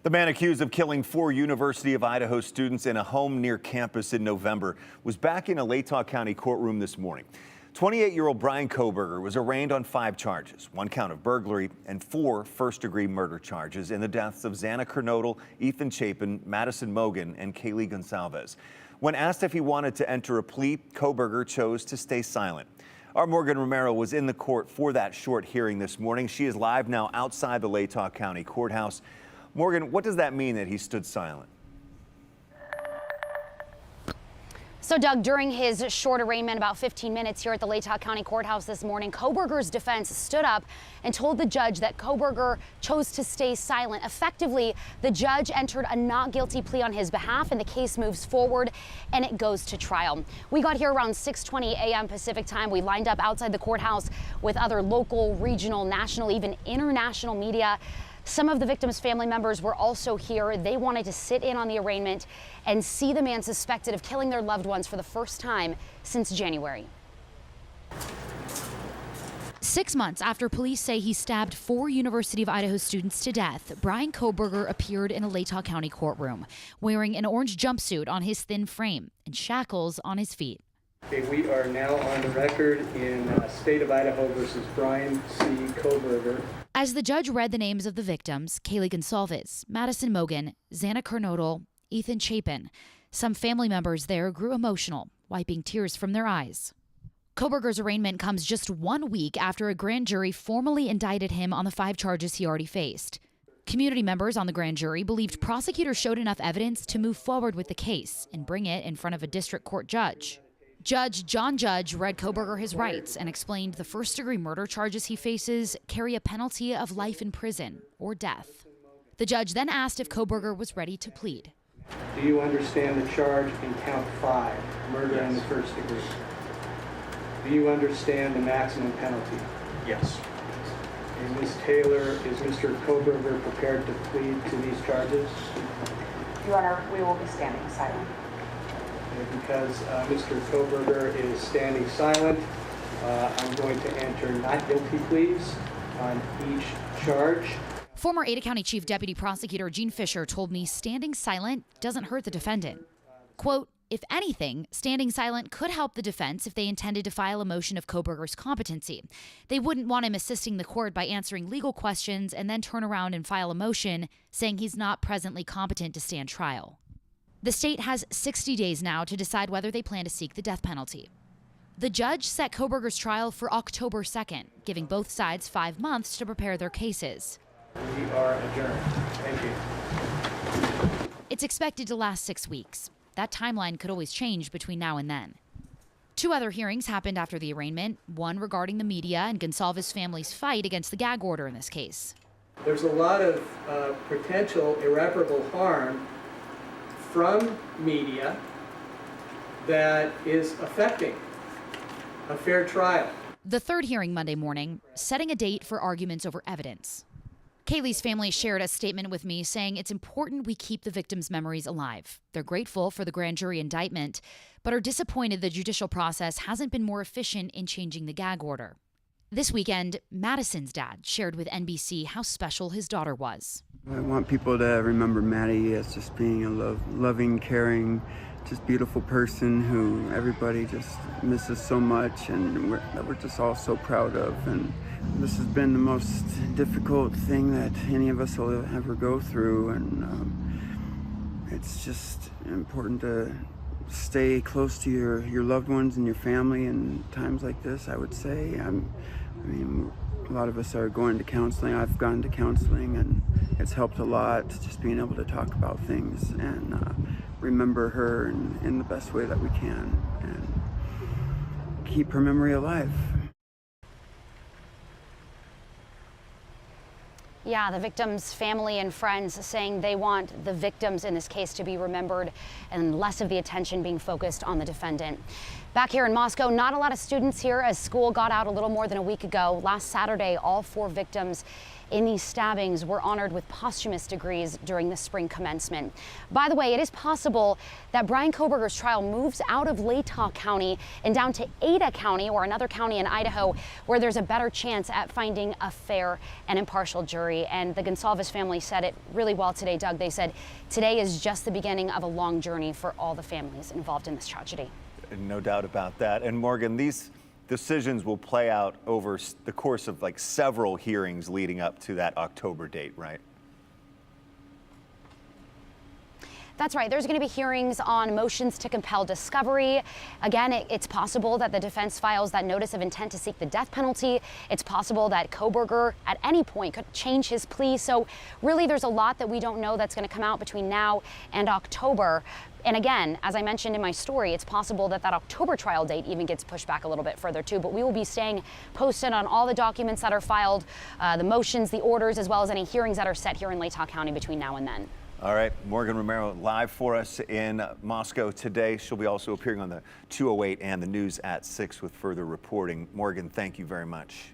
The man accused of killing 4 University of Idaho students in a home near campus in November was back in a Latah County courtroom this morning. 28-year-old Brian Kohberger was arraigned on 5 charges, 1 count of burglary and 4 first-degree murder charges in the deaths of Xana Kernodle, Ethan Chapin, Madison Mogen, and Kaylee Gonsalves. When asked if he wanted to enter a plea, Kohberger chose to stay silent. Our Morgan Romero was in the court for that short hearing this morning. She is live now outside the Latah County Courthouse. Morgan, what does that mean that he stood silent? So, Doug, during his short arraignment, about 15 minutes here at the Latah County Courthouse this morning, Kohberger's defense stood up and told the judge that Kohberger chose to stay silent. Effectively, the judge entered a not guilty plea on his behalf, and the case moves forward and it goes to trial. We got here around 6:20 a.m. Pacific time. We lined up outside the courthouse with other local, regional, national, even international media. Some of the victims' family members were also here. They wanted to sit in on the arraignment and see the man suspected of killing their loved ones for the first time since January. 6 months after police say he stabbed 4 University of Idaho students to death, Brian Kohberger appeared in a Latah County courtroom, wearing an orange jumpsuit on his thin frame and shackles on his feet. Okay, we are now on the record in State of Idaho versus Brian C. Kohberger. As the judge read the names of the victims, Kaylee Gonsalves, Madison Mogen, Xana Kernodle, Ethan Chapin, some family members there grew emotional, wiping tears from their eyes. Kohberger's arraignment comes just 1 week after a grand jury formally indicted him on the 5 charges he already faced. Community members on the grand jury believed prosecutors showed enough evidence to move forward with the case and bring it in front of a district court judge. Judge John Judge read Kohberger his rights and explained the first-degree murder charges he faces carry a penalty of life in prison or death. The judge then asked if Kohberger was ready to plead. Do you understand the charge in count 5, murder in the first degree? Do you understand the maximum penalty? Yes. And Ms. Taylor, is Mr. Kohberger prepared to plead to these charges? Your Honor, we will be standing silent. And because Mr. Kohberger is standing silent, I'm going to enter not guilty pleas on each charge. Former Ada County Chief Deputy Prosecutor Gene Fisher told me standing silent doesn't hurt the defendant. Quote, if anything, standing silent could help the defense if they intended to file a motion of Kohberger's competency. They wouldn't want him assisting the court by answering legal questions and then turn around and file a motion saying he's not presently competent to stand trial. The state has 60 days now to decide whether they plan to seek the death penalty. The judge set Kohberger's trial for October 2nd, giving both sides 5 months to prepare their cases. We are adjourned. Thank you. It's expected to last 6 weeks. That timeline could always change between now and then. 2 other hearings happened after the arraignment, one regarding the media and Gonsalves' family's fight against the gag order in this case. There's a lot of potential irreparable harm from media that is affecting a fair trial. The 3rd hearing Monday morning, setting a date for arguments over evidence. Kaylee's family shared a statement with me saying it's important we keep the victims' memories alive. They're grateful for the grand jury indictment, but are disappointed the judicial process hasn't been more efficient in changing the gag order. This weekend, Madison's dad shared with NBC how special his daughter was. I want people to remember Maddie as just being a loving, caring, just beautiful person who everybody just misses so much, and we're just all so proud of. And this has been the most difficult thing that any of us will ever go through, and it's just important to stay close to your loved ones and your family in times like this, I would say. I mean, a lot of us are going to counseling. I've gone to counseling, and it's helped a lot, just being able to talk about things and remember her in the best way that we can and keep her memory alive. Yeah, the victims' family and friends saying they want the victims in this case to be remembered and less of the attention being focused on the defendant. Back here in Moscow, not a lot of students here as school got out a little more than a week ago. Last Saturday, all 4 victims in these stabbings were honored with posthumous degrees during the spring commencement. By the way, it is possible that Brian Kohberger's trial moves out of Latah County and down to Ada County, or another county in Idaho, where there's a better chance at finding a fair and impartial jury. And the Gonsalves family said it really well today, Doug. They said today is just the beginning of a long journey for all the families involved in this tragedy. No doubt about that. And Morgan, these decisions will play out over the course of like several hearings leading up to that October date, right? That's right. There's going to be hearings on motions to compel discovery. Again, it's possible that the defense files that notice of intent to seek the death penalty. It's possible that Kohberger at any point could change his plea. So really, there's a lot that we don't know that's going to come out between now and October. And again, as I mentioned in my story, it's possible that that October trial date even gets pushed back a little bit further too. But we will be staying posted on all the documents that are filed, the motions, the orders, as well as any hearings that are set here in Latah County between now and then. All right, Morgan Romero live for us in Moscow today. She'll be also appearing on the 208 and the news at 6 with further reporting. Morgan, thank you very much.